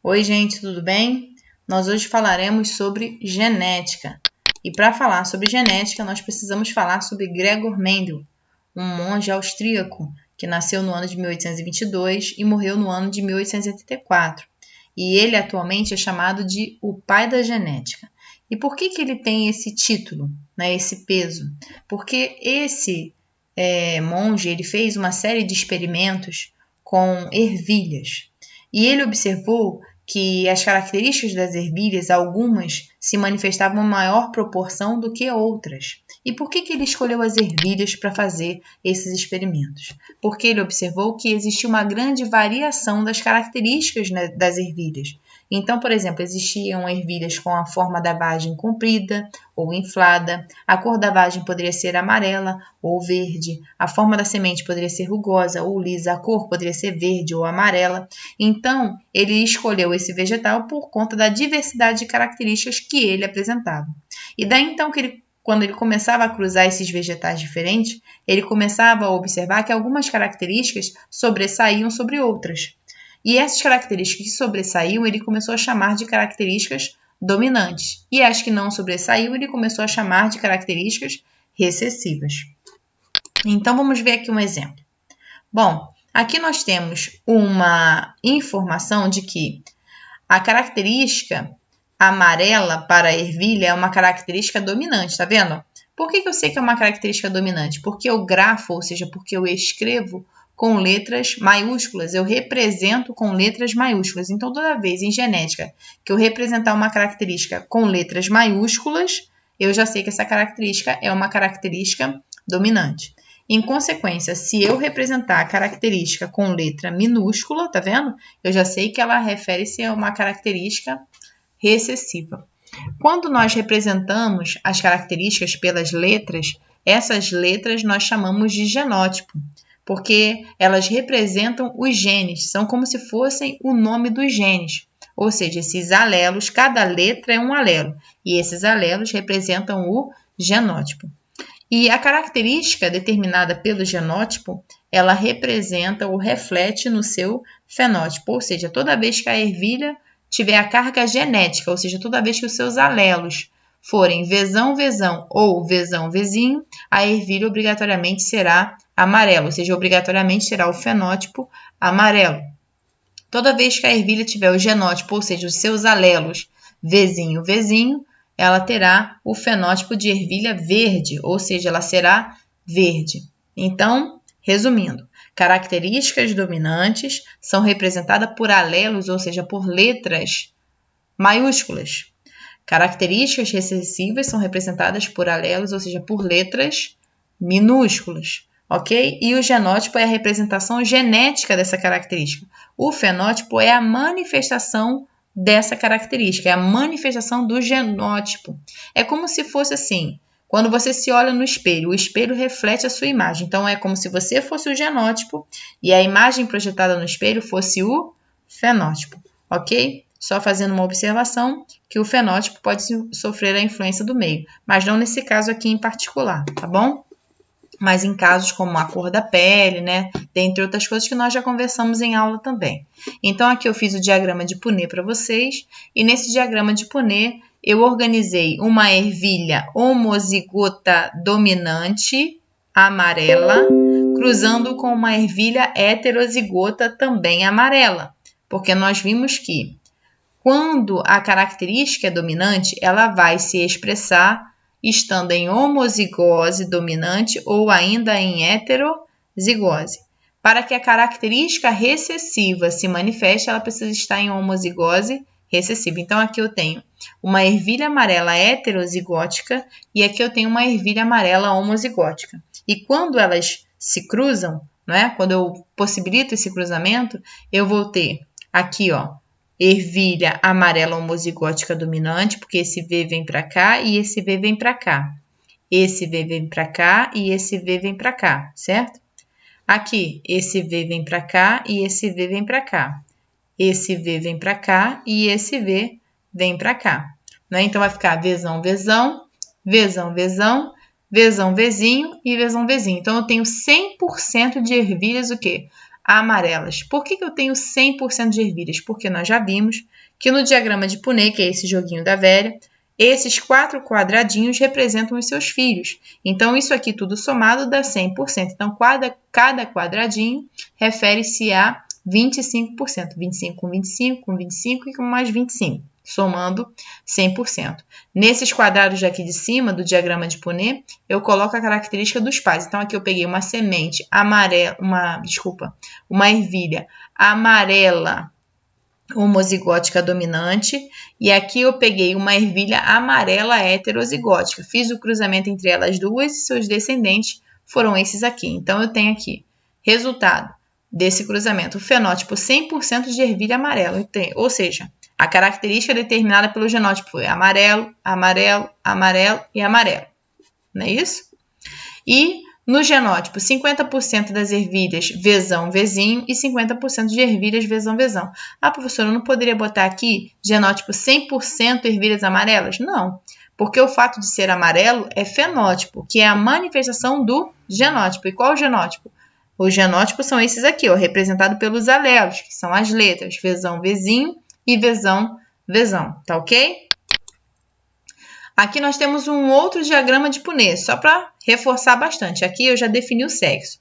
Oi, gente, tudo bem? Nós hoje falaremos sobre genética. E para falar sobre genética, nós precisamos falar sobre Gregor Mendel, um monge austríaco que nasceu no ano de 1822 e morreu no ano de 1884. E ele atualmente é chamado de o pai da genética. E por que ele tem esse título, né, esse peso? Porque esse monge ele fez uma série de experimentos com ervilhas. E ele observou que as características das ervilhas, algumas se manifestavam em maior proporção do que outras. E por que ele escolheu as ervilhas para fazer esses experimentos? Porque ele observou que existia uma grande variação das características das ervilhas. Então, por exemplo, existiam ervilhas com a forma da vagem comprida ou inflada, a cor da vagem poderia ser amarela ou verde, a forma da semente poderia ser rugosa ou lisa, a cor poderia ser verde ou amarela. Então, ele escolheu esse vegetal por conta da diversidade de características que ele apresentava. E daí então que quando ele começava a cruzar esses vegetais diferentes, ele começava a observar que algumas características sobressaíam sobre outras. E essas características que sobressaíam, ele começou a chamar de características dominantes. E as que não sobressaíam, ele começou a chamar de características recessivas. Então, vamos ver aqui um exemplo. Bom, aqui nós temos uma informação de que a característica amarela para a ervilha é uma característica dominante, tá vendo? Por que eu sei que é uma característica dominante? Porque eu grafo, ou seja, porque eu escrevo com letras maiúsculas, eu represento com letras maiúsculas. Então, toda vez em genética que eu representar uma característica com letras maiúsculas, eu já sei que essa característica é uma característica dominante. Em consequência, se eu representar a característica com letra minúscula, tá vendo? Eu já sei que ela refere-se a uma característica recessiva. Quando nós representamos as características pelas letras, essas letras nós chamamos de genótipo, porque elas representam os genes, são como se fossem o nome dos genes. Ou seja, esses alelos, cada letra é um alelo, e esses alelos representam o genótipo. E a característica determinada pelo genótipo, ela representa ou reflete no seu fenótipo, ou seja, toda vez que a ervilha tiver a carga genética, ou seja, toda vez que os seus alelos forem vezão-vezão ou vezão-vezinho, a ervilha obrigatoriamente será amarela, ou seja, obrigatoriamente será o fenótipo amarelo. Toda vez que a ervilha tiver o genótipo, ou seja, os seus alelos vezinho-vezinho, ela terá o fenótipo de ervilha verde, ou seja, ela será verde. Então, resumindo, características dominantes são representadas por alelos, ou seja, por letras maiúsculas. Características recessivas são representadas por alelos, ou seja, por letras minúsculas, ok? E o genótipo é a representação genética dessa característica. O fenótipo é a manifestação dessa característica, é a manifestação do genótipo. É como se fosse assim, quando você se olha no espelho, o espelho reflete a sua imagem. Então, é como se você fosse o genótipo e a imagem projetada no espelho fosse o fenótipo, ok? Só fazendo uma observação que o fenótipo pode sofrer a influência do meio, mas não nesse caso aqui em particular, tá bom? Mas em casos como a cor da pele, né? Dentre outras coisas que nós já conversamos em aula também. Então, aqui eu fiz o diagrama de Punnett para vocês, e nesse diagrama de Punnett eu organizei uma ervilha homozigota dominante amarela, cruzando com uma ervilha heterozigota também amarela, porque nós vimos que quando a característica é dominante, ela vai se expressar estando em homozigose dominante ou ainda em heterozigose. Para que a característica recessiva se manifeste, ela precisa estar em homozigose recessiva. Então, aqui eu tenho uma ervilha amarela heterozigótica e aqui eu tenho uma ervilha amarela homozigótica. E quando elas se cruzam, né, quando eu possibilito esse cruzamento, eu vou ter aqui, ó, ervilha amarela homozigótica dominante, porque esse V vem para cá e esse V vem para cá. Esse V vem para cá e esse V vem para cá, certo? Aqui, esse V vem para cá e esse V vem para cá. Esse V vem para cá e esse V vem para cá. Né? Então, vai ficar Vzão, Vzão, Vzão, Vzão, Vzão, Vzinho e Vzão, Vzinho. Então, eu tenho 100% de ervilhas o quê? amarelas. Por que eu tenho 100% de ervilhas? Porque nós já vimos que no diagrama de Punnett, que é esse joguinho da velha, esses 4 quadradinhos representam os seus filhos. Então, isso aqui tudo somado dá 100%. Então, cada quadradinho refere-se a 25%. 25 com 25, com 25 e com mais 25, somando 100%. Nesses quadrados daqui de cima, do diagrama de Punnett, eu coloco a característica dos pais. Então, aqui eu peguei uma semente amarela, uma ervilha amarela homozigótica dominante, e aqui eu peguei uma ervilha amarela heterozigótica. Fiz o cruzamento entre elas duas e seus descendentes foram esses aqui. Então, eu tenho aqui, resultado desse cruzamento, o fenótipo 100% de ervilha amarela. Ou seja, a característica determinada pelo genótipo foi amarelo, amarelo, amarelo e amarelo. Não é isso? E no genótipo, 50% das ervilhas vezão, vezinho e 50% de ervilhas vezão, vezão. Ah, professora, eu não poderia botar aqui genótipo 100% ervilhas amarelas? Não, porque o fato de ser amarelo é fenótipo, que é a manifestação do genótipo. E qual é o genótipo? Os genótipos são esses aqui, ó, representados pelos alelos, que são as letras vezão, vezinho e vezão, vezão. Tá ok? Aqui nós temos um outro diagrama de Punnett, só para reforçar bastante. Aqui eu já defini o sexo.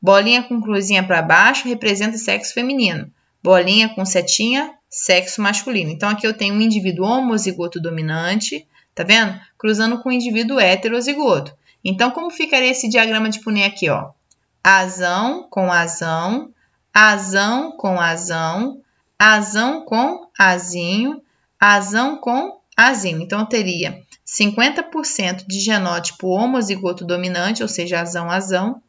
Bolinha com cruzinha para baixo representa o sexo feminino. Bolinha com setinha, sexo masculino. Então, aqui eu tenho um indivíduo homozigoto dominante, tá vendo? Cruzando com um indivíduo heterozigoto. Então, como ficaria esse diagrama de Punnett aqui, ó? Azão com azão, azão com azão, azão com azinho, azão com azinho. Então, eu teria 50% de genótipo homozigoto dominante, ou seja, azão, azão,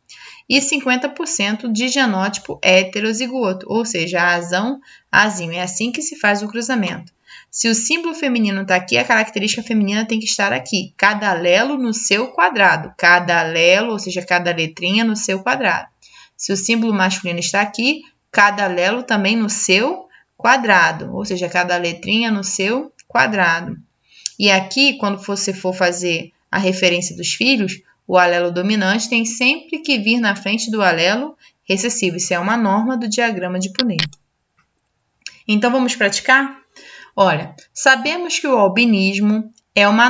e 50% de genótipo heterozigoto, ou seja, azão, azinho. É assim que se faz o cruzamento. Se o símbolo feminino está aqui, a característica feminina tem que estar aqui. Cada alelo no seu quadrado. Cada alelo, ou seja, cada letrinha no seu quadrado. Se o símbolo masculino está aqui, cada alelo também no seu quadrado, ou seja, cada letrinha no seu quadrado. E aqui, quando você for fazer a referência dos filhos, o alelo dominante tem sempre que vir na frente do alelo recessivo. Isso é uma norma do diagrama de Punnett. Então, vamos praticar? Olha, sabemos que o albinismo é uma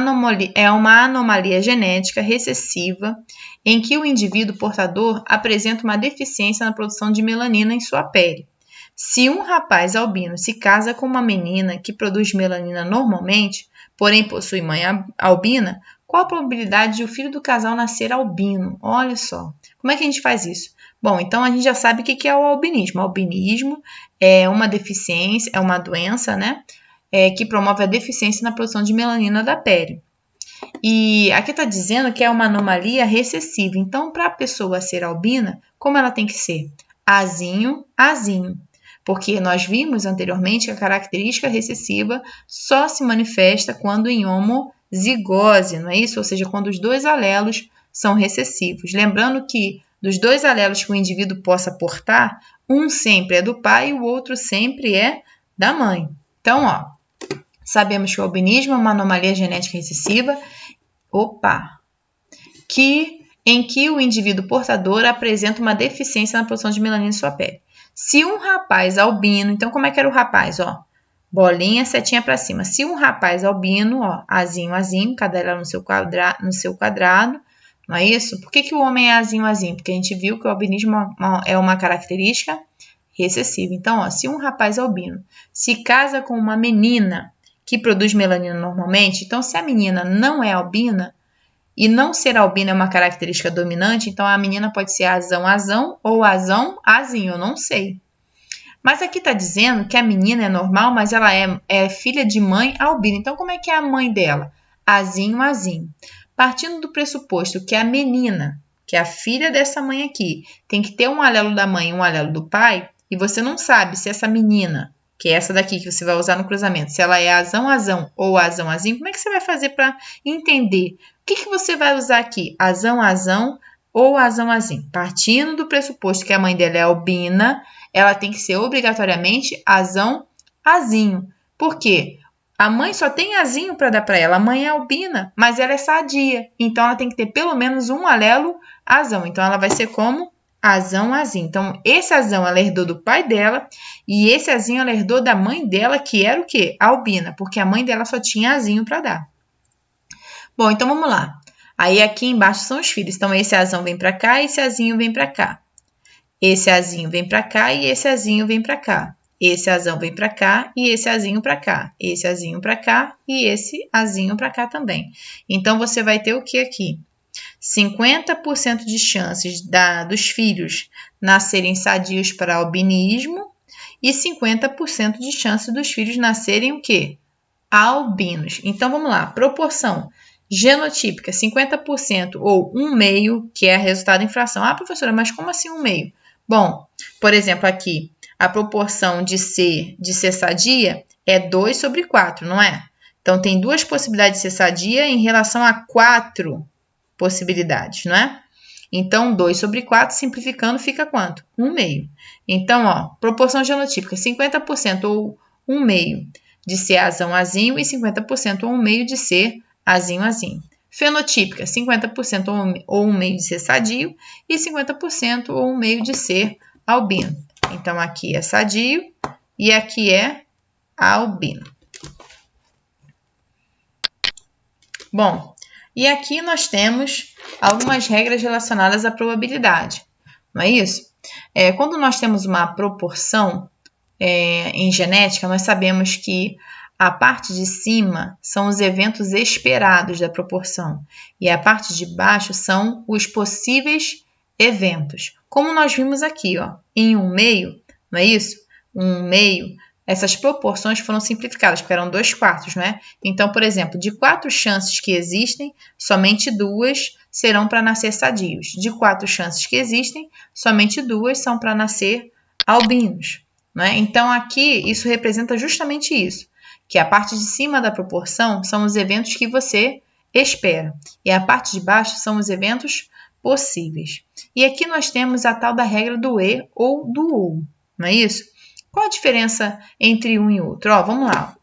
anomalia genética recessiva em que o indivíduo portador apresenta uma deficiência na produção de melanina em sua pele. Se um rapaz albino se casa com uma menina que produz melanina normalmente, porém possui mãe albina, qual a probabilidade de o filho do casal nascer albino? Olha só, como é que a gente faz isso? Bom, então a gente já sabe o que é o albinismo. O albinismo é uma deficiência, é uma doença, né? Que promove a deficiência na produção de melanina da pele. E aqui está dizendo que é uma anomalia recessiva. Então, para a pessoa ser albina, como ela tem que ser? Azinho, azinho. Porque nós vimos anteriormente que a característica recessiva só se manifesta quando em homozigose, não é isso? Ou seja, quando os dois alelos são recessivos. Lembrando que dos dois alelos que o indivíduo possa portar, um sempre é do pai e o outro sempre é da mãe. Então, ó, sabemos que o albinismo é uma anomalia genética recessiva, em que o indivíduo portador apresenta uma deficiência na produção de melanina em sua pele. Se um rapaz albino, então como é que era o rapaz? Ó, bolinha, setinha para cima. Se um rapaz albino, ó, azinho, azinho, cada ela no seu quadrado, não é isso? Por que o homem é azinho, azinho? Porque a gente viu que o albinismo é uma característica recessiva. Então, ó, se um rapaz albino se casa com uma menina que produz melanina normalmente, então se a menina não é albina, e não ser albina é uma característica dominante, então a menina pode ser azão, azão ou azão, azinho, eu não sei. Mas aqui está dizendo que a menina é normal, mas ela é filha de mãe albina. Então, como é que é a mãe dela? Azinho, azinho. Partindo do pressuposto que a menina, que é a filha dessa mãe aqui, tem que ter um alelo da mãe e um alelo do pai, e você não sabe se essa menina, que é essa daqui que você vai usar no cruzamento, se ela é azão, azão ou azão, azinho, como é que você vai fazer para entender? O que você vai usar aqui? Azão, azão ou azão, azinho? Partindo do pressuposto que a mãe dela é albina, ela tem que ser obrigatoriamente azão, azinho. Por quê? A mãe só tem azinho para dar para ela. A mãe é albina, mas ela é sadia. Então, ela tem que ter pelo menos um alelo azão. Então, ela vai ser como azão, azinho. Então, esse azão ela herdou do pai dela e esse azinho ela herdou da mãe dela, que era o quê? Albina, porque a mãe dela só tinha azinho para dar. Bom, então vamos lá. Aí aqui embaixo são os filhos. Então, esse azão vem para cá e esse azinho vem para cá. Esse azinho vem para cá e esse azinho vem para cá. Esse azão vem para cá e esse azinho para cá. Esse azinho para cá e esse azinho para cá também. Então, você vai ter o que aqui? 50% de chances dos filhos nascerem sadios para albinismo e 50% de chances dos filhos nascerem o quê? Albinos. Então, vamos lá. Proporção genotípica, 50% ou 1/2, que é resultado em fração. Ah, professora, mas como assim 1/2? Bom, por exemplo, aqui, a proporção de ser sadia é 2/4, não é? Então, tem 2 possibilidades de ser sadia em relação a 4 possibilidades, não é? Então, 2/4, simplificando, fica quanto? 1/2. Então, ó, proporção genotípica, 50% ou 1/2 de ser azão, azinho e 50% ou 1/2 de ser azinho, azinho. Fenotípica, 50% ou 1/2 de ser sadio e 50% ou 1/2 de ser albino. Então, aqui é sadio e aqui é albino. Bom, e aqui nós temos algumas regras relacionadas à probabilidade, não é isso? Quando nós temos uma proporção em genética, nós sabemos que a parte de cima são os eventos esperados da proporção e a parte de baixo são os possíveis eventos. Como nós vimos aqui, ó, em 1/2, não é isso? 1/2, essas proporções foram simplificadas, porque eram 2/4, não é? Então, por exemplo, de 4 chances que existem, somente 2 serão para nascer sadios. De 4 chances que existem, somente 2 são para nascer albinos. Né? Então, aqui, isso representa justamente isso, que a parte de cima da proporção são os eventos que você espera, e a parte de baixo são os eventos possíveis. E aqui nós temos a tal da regra do E ou do OU, não é isso? Qual a diferença entre um e outro? Vamos lá.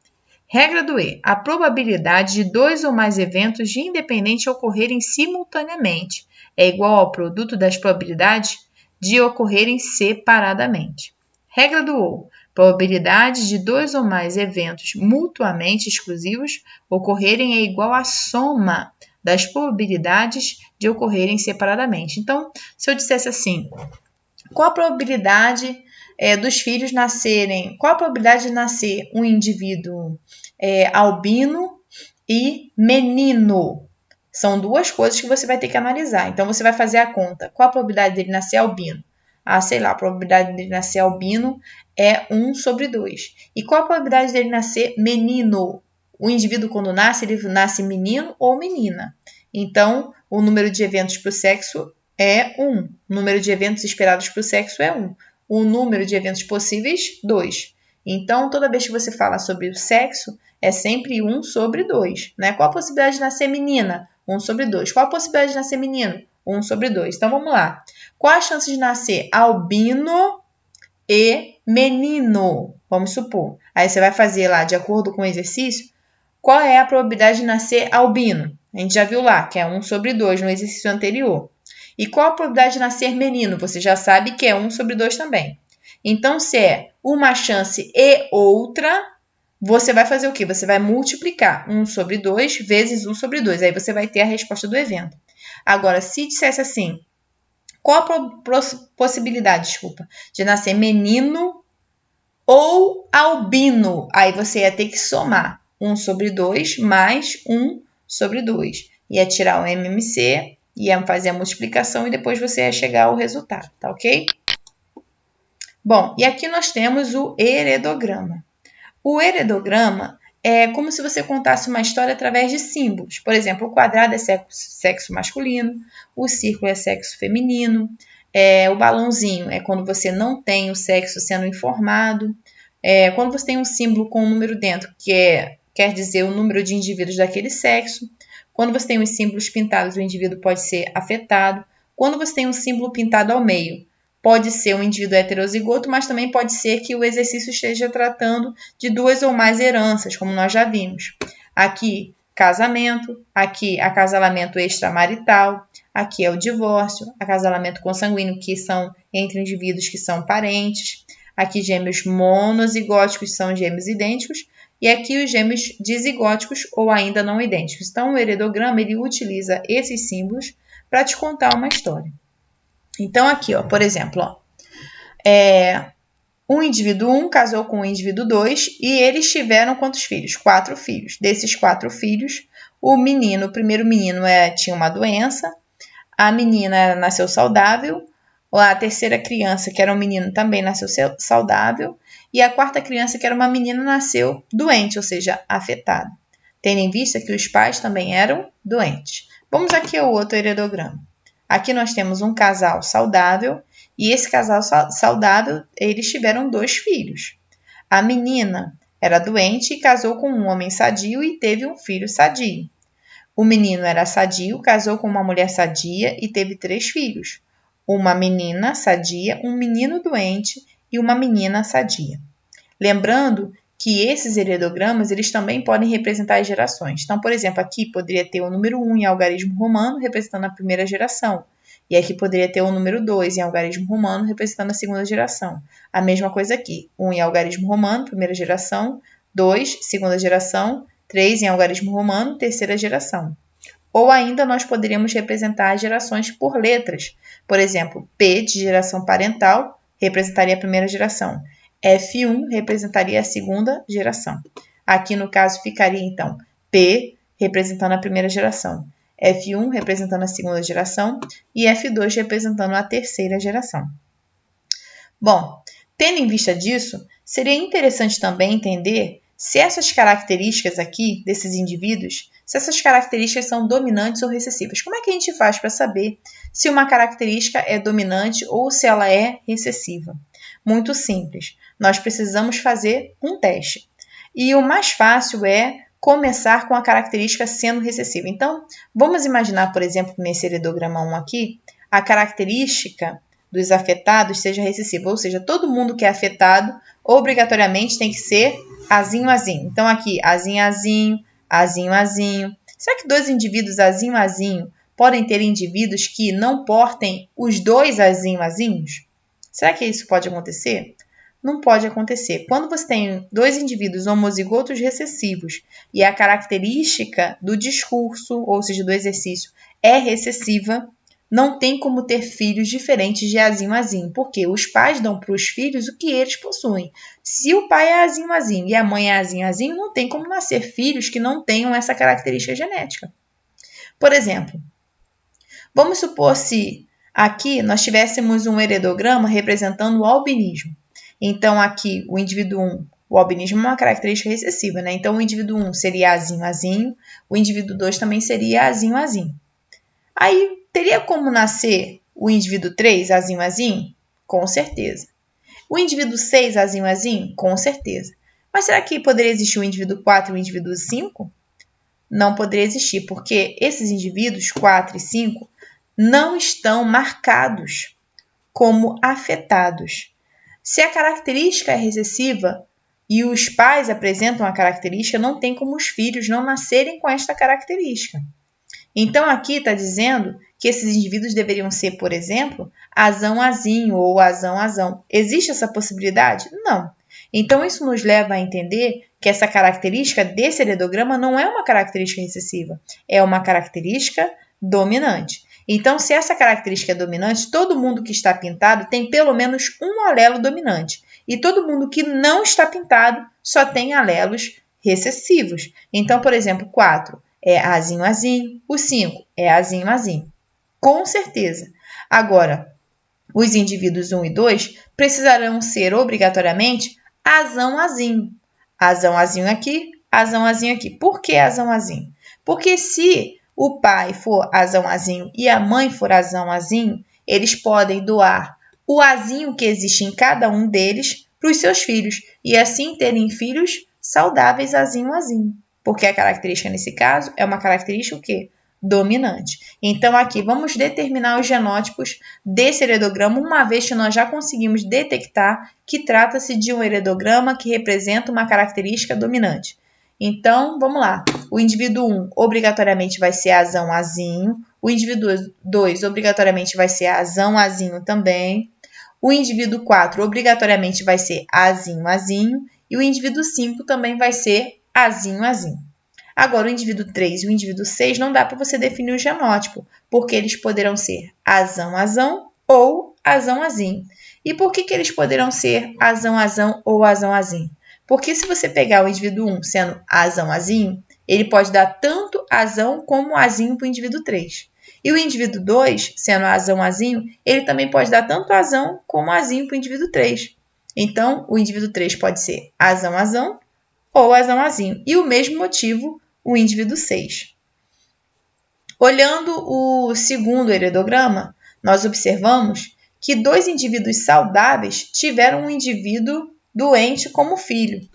Regra do E. A probabilidade de 2 ou mais eventos de independente ocorrerem simultaneamente é igual ao produto das probabilidades de ocorrerem separadamente. Regra do OU. Probabilidade de 2 ou mais eventos mutuamente exclusivos ocorrerem é igual à soma das probabilidades de ocorrerem separadamente. Então, se eu dissesse assim, qual a probabilidade dos filhos nascerem, qual a probabilidade de nascer um indivíduo albino e menino? São 2 coisas que você vai ter que analisar. Então, você vai fazer a conta. Qual a probabilidade dele nascer albino? Sei lá, a probabilidade dele nascer albino é 1/2. E qual a probabilidade dele nascer menino? O indivíduo, quando nasce, ele nasce menino ou menina. Então, o número de eventos para o sexo é 1. O número de eventos esperados para o sexo é 1. O número de eventos possíveis, 2. Então, toda vez que você fala sobre o sexo, é sempre 1/2. Né? Qual a possibilidade de nascer menina? 1/2. Qual a possibilidade de nascer menino? 1/2. Então, vamos lá. Qual a chance de nascer albino e menino? Vamos supor. Aí você vai fazer lá, de acordo com o exercício, qual é a probabilidade de nascer albino? A gente já viu lá, que é 1/2 no exercício anterior. E qual a probabilidade de nascer menino? Você já sabe que é 1/2 também. Então, se é uma chance e outra, você vai fazer o quê? Você vai multiplicar 1/2 vezes 1/2. Aí você vai ter a resposta do evento. Agora, se dissesse assim, qual a possibilidade, de nascer menino ou albino? Aí você ia ter que somar 1/2 mais 1/2. Ia tirar o MMC, ia fazer a multiplicação e depois você ia chegar ao resultado, tá ok? Bom, e aqui nós temos o heredograma. O heredograma é como se você contasse uma história através de símbolos. Por exemplo, o quadrado é sexo masculino, o círculo é sexo feminino, o balãozinho é quando você não tem o sexo sendo informado, quando você tem um símbolo com um número dentro, que quer dizer o número de indivíduos daquele sexo. Quando você tem os símbolos pintados, o indivíduo pode ser afetado. Quando você tem um símbolo pintado ao meio, pode ser um indivíduo heterozigoto, mas também pode ser que o exercício esteja tratando de 2 ou mais heranças, como nós já vimos. Aqui, casamento, aqui, acasalamento extramarital, Aqui é o divórcio, acasalamento consanguíneo, que são entre indivíduos que são parentes. Aqui gêmeos monozigóticos são gêmeos idênticos. E aqui os gêmeos dizigóticos ou ainda não idênticos. Então, o heredograma ele utiliza esses símbolos para te contar uma história. Então, aqui, ó, por exemplo, ó, o indivíduo 1 casou com o indivíduo 2 e eles tiveram quantos filhos? 4 filhos. Desses 4 filhos, o primeiro menino tinha uma doença, a menina nasceu saudável, a terceira criança, que era um menino, também nasceu saudável, e a quarta criança, que era uma menina, nasceu doente, ou seja, afetada. Tendo em vista que os pais também eram doentes. Vamos aqui ao outro heredograma. Aqui nós temos um casal saudável, e esse casal saudável, eles tiveram 2 filhos. A menina era doente e casou com um homem sadio e teve um filho sadio. O menino era sadio, casou com uma mulher sadia e teve 3 filhos. Uma menina sadia, um menino doente e uma menina sadia. Lembrando que esses heredogramas eles também podem representar as gerações. Então, por exemplo, aqui poderia ter o número 1 em algarismo romano, representando a primeira geração. E aqui poderia ter o número 2 em algarismo romano, representando a segunda geração. A mesma coisa aqui, 1 em algarismo romano, primeira geração, 2, segunda geração, 3 em algarismo romano, terceira geração. Ou ainda nós poderíamos representar as gerações por letras. Por exemplo, P de geração parental representaria a primeira geração. F1 representaria a segunda geração. Aqui no caso ficaria então P representando a primeira geração, F1 representando a segunda geração e F2 representando a terceira geração. Bom, tendo em vista disso, seria interessante também entender se essas características aqui desses indivíduos, se essas características são dominantes ou recessivas. Como é que a gente faz para saber se uma característica é dominante ou se ela é recessiva? Muito simples. Nós precisamos fazer um teste. E o mais fácil é começar com a característica sendo recessiva. Então, vamos imaginar, por exemplo, nesse heredograma 1 aqui, a característica dos afetados seja recessiva, ou seja, todo mundo que é afetado obrigatoriamente tem que ser azinho, azinho. Então, aqui, azinho, azinho, azinho, azinho. Será que 2 indivíduos azinho, azinho podem ter indivíduos que não portem os 2 azinho, azinhos? Será que isso pode acontecer? Não pode acontecer. Quando você tem 2 indivíduos homozigotos recessivos e a característica do discurso, ou seja, do exercício, é recessiva, não tem como ter filhos diferentes de azinho, azinho, porque os pais dão para os filhos o que eles possuem. Se o pai é azinho, azinho e a mãe é azinho, azinho, não tem como nascer filhos que não tenham essa característica genética. Por exemplo, vamos supor se aqui nós tivéssemos um heredograma representando o albinismo. Então, aqui, o indivíduo 1, o albinismo é uma característica recessiva, né? Então, o indivíduo 1 seria azinho, azinho, o indivíduo 2 também seria azinho, azinho. Aí, teria como nascer o indivíduo 3, azinho, azinho? Com certeza. O indivíduo 6, azinho, azinho? Com certeza. Mas será que poderia existir o indivíduo 4 e o indivíduo 5? Não poderia existir, porque esses indivíduos, 4 e 5, não estão marcados como afetados. Se a característica é recessiva e os pais apresentam a característica, não tem como os filhos não nascerem com esta característica. Então, aqui está dizendo que esses indivíduos deveriam ser, por exemplo, azão, azinho ou azão, azão. Existe essa possibilidade? Não. Então, isso nos leva a entender que essa característica desse heredograma não é uma característica recessiva, é uma característica dominante. Então, se essa característica é dominante, todo mundo que está pintado tem pelo menos um alelo dominante. E todo mundo que não está pintado só tem alelos recessivos. Então, por exemplo, 4 é azinho, azinho. O 5 é azinho, azinho. Com certeza. Agora, os indivíduos 1 e 2 precisarão ser obrigatoriamente azão, azinho. Azão, azinho aqui, azão, azinho aqui. Por que azão, azinho? Porque se o pai for azão, azinho e a mãe for azão, azinho, eles podem doar o azinho que existe em cada um deles para os seus filhos e assim terem filhos saudáveis azinho, azinho. Porque a característica nesse caso é uma característica o quê? Dominante. Então, aqui vamos determinar os genótipos desse heredograma, uma vez que nós já conseguimos detectar que trata-se de um heredograma que representa uma característica dominante. Então, vamos lá. O indivíduo 1 obrigatoriamente vai ser azão, azinho. O indivíduo 2 obrigatoriamente vai ser azão, azinho também. O indivíduo 4 obrigatoriamente vai ser azinho, azinho. E o indivíduo 5 também vai ser azinho, azinho. Agora, o indivíduo 3 e o indivíduo 6 não dá para você definir o genótipo, porque eles poderão ser azão, azão ou azão, azinho. E por que eles poderão ser azão, azão ou azão, azinho? Porque se você pegar o indivíduo 1 sendo azão, azinho, ele pode dar tanto azão como azinho para o indivíduo 3. E o indivíduo 2, sendo azão, azinho, ele também pode dar tanto azão como azinho para o indivíduo 3. Então, o indivíduo 3 pode ser azão, azão ou azão, azinho. E o mesmo motivo, o indivíduo 6. Olhando o segundo heredograma, nós observamos que 2 indivíduos saudáveis tiveram um indivíduo doente como filho.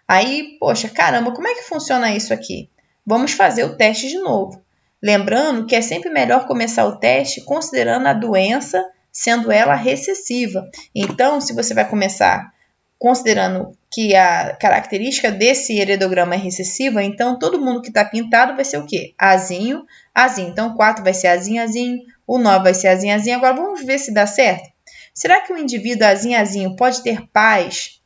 Aí, poxa, caramba, como é que funciona isso aqui? Vamos fazer o teste de novo. Lembrando que é sempre melhor começar o teste considerando a doença, sendo ela recessiva. Então, se você vai começar considerando que a característica desse heredograma é recessiva, então todo mundo que está pintado vai ser o quê? Azinho, azinho. Então, 4 vai ser azinho, azinho. O 9 vai ser azinho, azinho. Agora, vamos ver se dá certo. Será que o indivíduo azinho, azinho pode ter pais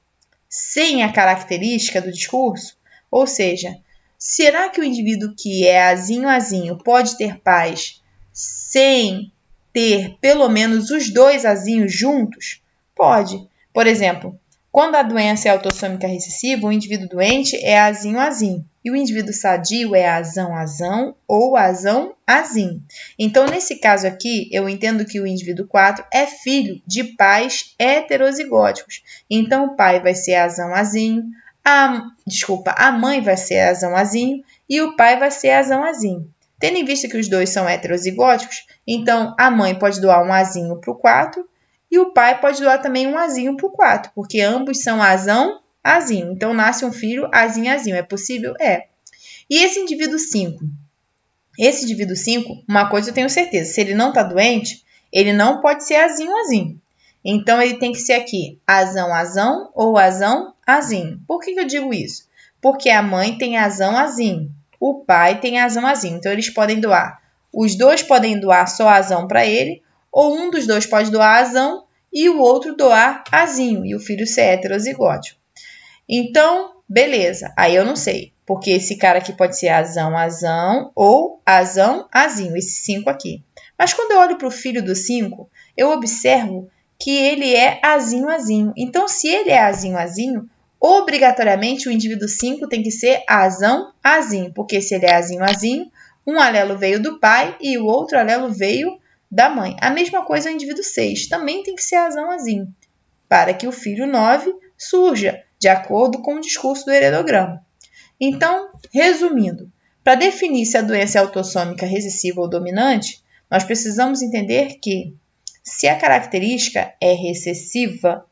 sem a característica do discurso? Ou seja, será que o indivíduo que é azinho, azinho pode ter pais sem ter pelo menos os 2 azinhos juntos? Pode. Por exemplo, quando a doença é autossômica recessiva, o indivíduo doente é azinho, azinho. E o indivíduo sadio é azão, azão ou azão, azinho. Então, nesse caso aqui, eu entendo que o indivíduo 4 é filho de pais heterozigóticos. Então, o pai vai ser azão, azinho. A mãe vai ser azão, azinho. E o pai vai ser azão, azinho. Tendo em vista que os dois são heterozigóticos, então a mãe pode doar um azinho para o 4 e o pai pode doar também um azinho para o 4, porque ambos são azão, azinho. Então, nasce um filho azinho, azinho. É possível? É. E esse indivíduo 5? Esse indivíduo 5, uma coisa eu tenho certeza, se ele não está doente, ele não pode ser azinho, azinho. Então, ele tem que ser aqui azão, azão ou azão, azinho. Por que eu digo isso? Porque a mãe tem azão, azinho. O pai tem azão, azinho. Então, eles podem doar. Os dois podem doar só azão para ele, ou um dos dois pode doar azão e o outro doar azinho, e o filho ser heterozigótico. Então, beleza. Aí eu não sei, porque esse cara aqui pode ser azão, azão ou azão, azinho, esses 5 aqui. Mas quando eu olho para o filho do 5, eu observo que ele é azinho, azinho. Então, se ele é azinho, azinho, obrigatoriamente o indivíduo 5 tem que ser azão, azinho, porque se ele é azinho, azinho, um alelo veio do pai e o outro alelo veio da mãe. A mesma coisa o indivíduo 6, também tem que ser azão, azinho, para que o filho 9 surja de acordo com o discurso do heredograma. Então, resumindo, para definir se a doença é autossômica recessiva ou dominante, nós precisamos entender que, se a característica é recessiva,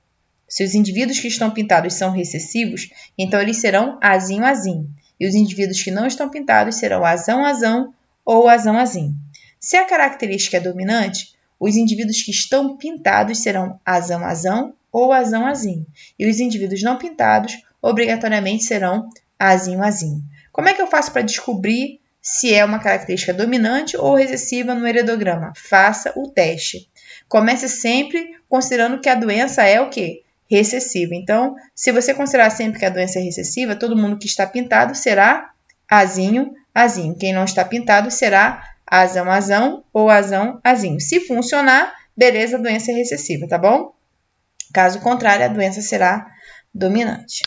se os indivíduos que estão pintados são recessivos, então eles serão azinho, azinho. E os indivíduos que não estão pintados serão azão, azão ou azão, azinho. Se a característica é dominante, os indivíduos que estão pintados serão azão, azão ou azão, azinho. E os indivíduos não pintados, obrigatoriamente, serão azinho, azinho. Como é que eu faço para descobrir se é uma característica dominante ou recessiva no heredograma? Faça o teste. Comece sempre considerando que a doença é o quê? Recessiva. Então, se você considerar sempre que a doença é recessiva, todo mundo que está pintado será azinho, azinho. Quem não está pintado será azão, azão ou azão, azinho. Se funcionar, beleza, a doença é recessiva, tá bom? Caso contrário, a doença será dominante.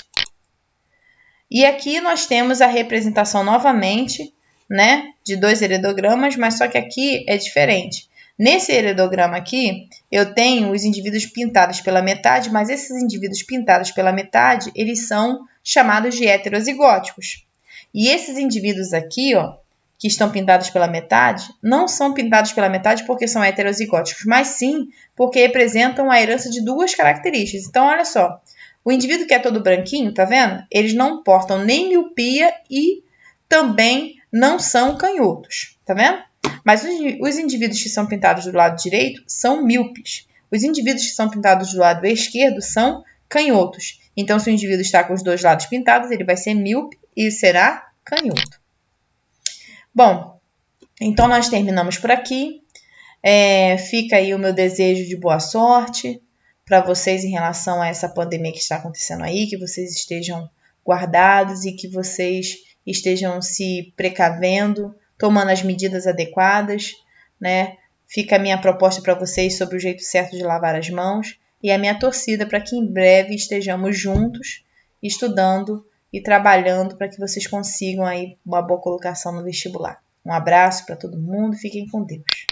E aqui nós temos a representação novamente, né, de 2 heredogramas, mas só que aqui é diferente. Nesse heredograma aqui, eu tenho os indivíduos pintados pela metade, mas esses indivíduos pintados pela metade, eles são chamados de heterozigóticos. E esses indivíduos aqui, ó, que estão pintados pela metade, não são pintados pela metade porque são heterozigóticos, mas sim porque representam a herança de 2 características. Então, olha só, o indivíduo que é todo branquinho, tá vendo? Eles não portam nem miopia e também não são canhotos, tá vendo? Mas os indivíduos que são pintados do lado direito são míopes. Os indivíduos que são pintados do lado esquerdo são canhotos. Então, se o indivíduo está com os 2 lados pintados, ele vai ser míope e será canhoto. Bom, Então, nós terminamos por aqui. Fica aí o meu desejo de boa sorte para vocês em relação a essa pandemia que está acontecendo aí, que vocês estejam guardados e que vocês estejam se precavendo, tomando as medidas adequadas, né? Fica a minha proposta para vocês sobre o jeito certo de lavar as mãos e a minha torcida para que em breve estejamos juntos, estudando e trabalhando para que vocês consigam aí uma boa colocação no vestibular. Um abraço para todo mundo, fiquem com Deus.